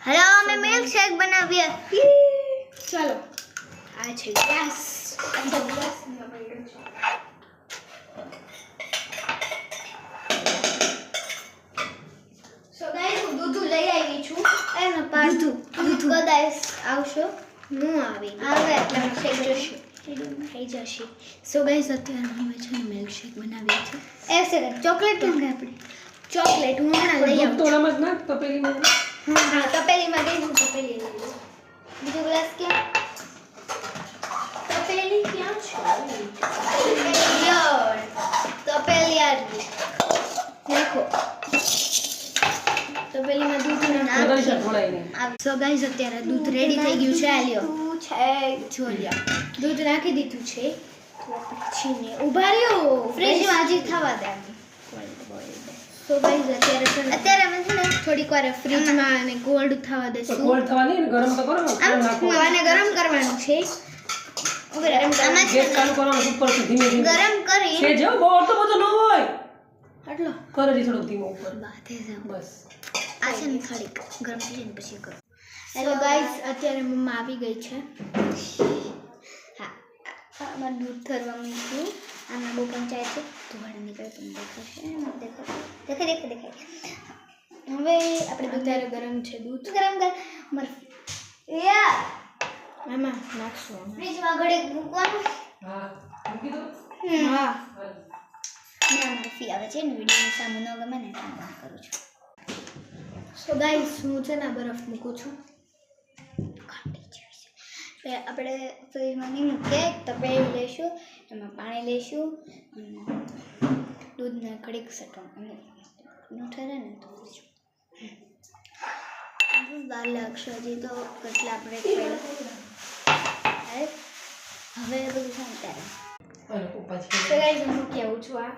Hello मैं milk shake बनाविए चलो आ છે ગ્લાસ અંદર ગ્લાસ માં પડ્યો છે સો ગાઈસ હું દૂધ લઈ આવી છું એનો પાડું દૂધ કદાચ આવશો હું આવી આવે એટલે થઈ જશે થઈ જશે સો ગાઈસ અત્યારે અમે છે મિલ્ક શેક બનાવીએ છીએ ऐसे चॉकलेट કેમ કે આપણે ચોકલેટ હું હમણાં લઈ આવું તોડામાં જ ના તપેલીમાં હા તપેલીમાં દઈ દઉં તપેલી લઈ લઉં બીજો ગ્લાસ ક્યાં તપેલી ક્યાં છે યાર તપેલી આ નાખો તપેલીમાં દૂધ નાખો વધારે છે ઢોળાઈને સો ગાઈસ અત્યારે દૂધ રેડી થઈ ગયું છે આ લ્યો છે જોલિયા દૂધ નાખી દીધું છે તો આપણે છીને ઉભા રહ્યો ફ્રીજમાં હજી થવા દે સો ગાઈસ અત્યારે છે ને અત્યારે અમે છે ને થોડીક વાર ફ્રીજમાં અને કોલ્ડ થવા દેશું કોલ્ડ થવા દે ને ગરમ તો કરો ને નાખો આને ગરમ કરવાનું છે આમાં ગેસ ચાલુ કરવાનું ઉપર થી ધીમે ધીમે ગરમ કરી છે જો બહુ તો બધું ન હોય આટલો કરી થોડું ધીમો ઉપર બાથે જાવ બસ આ છે ને થોડીક ગરમ થઈ જાય ને પછી કરો હેલો ગાઈસ અત્યારે મમ્મા આવી ગઈ છે હા આમાં દૂધ થરવા મૂક્યું આમાં બહુ પંચાયત છે ધોવાડે નીકળે તમને દેખાશે દેખાય હવે આપણે દૂધ અત્યારે ગરમ છે દૂધ ગરમ કર યા આમાં નાખશું આમાં. ફ્રીજમાં ઘડીક મૂકવાનું હા મૂકી દો હા ના ફી આવે છે ને વિડીયોની સામે ન ગમે ને એટલે હું બંધ કરું છું સો ગાઈસ હું છે ને બરફ મૂકું છું આપણે ફ્રીજમાં નહીં મૂકીએ તપેલી લઈશું એમાં પાણી લઈશું અને દૂધને ઘડીક સટવાનું નું ઠરે ને તો વાર લાગશે હજી તો કેટલા આપણે હવે બધું શાંત ત્યારે અને પાછી तो गाइस हम लोग क्या उठो आ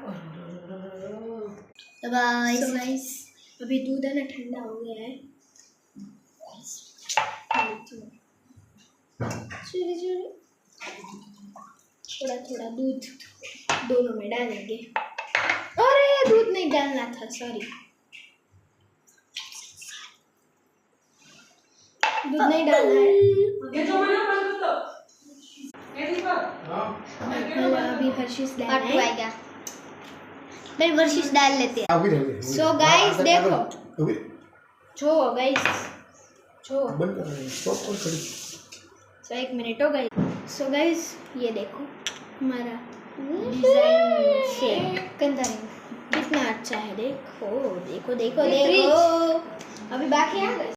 तो बाय so गाइस अभी दूध है ना ठंडा हो गया है चूरी चूरी थोड़ा थोड़ा दूध दोनों में डालेंगे अरे दूध नहीं डालना था सॉरी दूध नहीं डालना है ये जो मैंने बंद कर दो कैसी पर अभी हर्षिस डालना आटू आ है गया मैं वर्षिस डाल लेते हैं So guys, देखो अभी जो गाइस जो बंद कर रहे हैं स्टॉप और खड़ी सो एक मिनट हो गई सो गाइस ये देखो हमारा डिजाइन शेक कंदरी कितना अच्छा है देखो देखो देखो देखो अभी बाकी आ गए